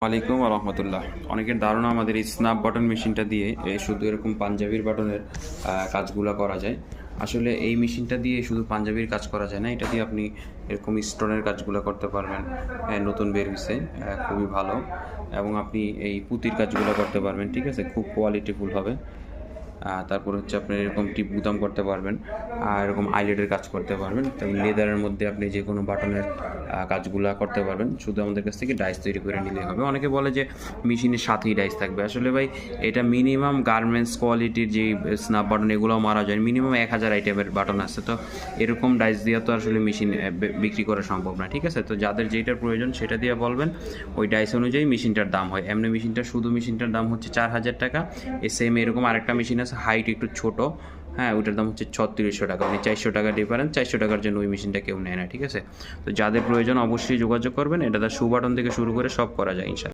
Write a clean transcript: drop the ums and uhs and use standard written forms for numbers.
ওয়ালাইকুম রহমতুল্লাহ। অনেকের ধারণা আমাদের এই স্ন্যাপ বাটন মেশিনটা দিয়ে শুধু এরকম পাঞ্জাবির বাটনের কাজগুলো করা যায়। আসলে এই মেশিনটা দিয়ে শুধু পাঞ্জাবির কাজ করা যায় না, এটা দিয়ে আপনি এরকম স্টোনের কাজগুলো করতে পারবেন। নতুন বের হয়েছে, খুবই ভালো। এবং আপনি এই পুঁতির কাজগুলো করতে পারবেন, ঠিক আছে, খুব কোয়ালিটিফুল হবে। তারপর হচ্ছে আপনি এরকম টিপ বুতাম করতে পারবেন, আর এরকম আইলেটের কাজ করতে পারবেন। তবে লেদারের মধ্যে আপনি যে কোনো বাটনের কাজগুলো করতে পারবেন, শুধু আমাদের কাছ থেকে ডাইস তৈরি করে নিলেই হবে। অনেকে বলে যে মেশিনের সাথেই ডাইস থাকবে, আসলে ভাই এটা মিনিমাম গার্মেন্টস কোয়ালিটির যে স্ন্যাপ বাটন এগুলোও মারা যায়, মিনিমাম 1000 আইটেমের বাটন আছে। তো এরকম ডাইস দিয়ে তো আসলে মেশিন বিক্রি করা সম্ভব না, ঠিক আছে। তো যাদের যেটার প্রয়োজন সেটা দিয়ে বলবেন, ওই ডাইস অনুযায়ী মেশিনটার দাম হয়। এমনি মেশিনটার দাম হচ্ছে 4000 টাকা। সেম এরকম আরেকটা মেশিন আছে, হাইট একটু ছোট, হ্যাঁ, ওইটার দাম হচ্ছে 3600 টাকা। মানে 400 টাকা ডিফারেন্স, 400 টাকার জন্য ওই মেশিনটা কেউ নেয় না, ঠিক আছে। তো যাদের প্রয়োজন অবশ্যই যোগাযোগ করবেন। এটা শু বাটন থেকে শুরু করে সব করা যায় ইনশাল্লাহ।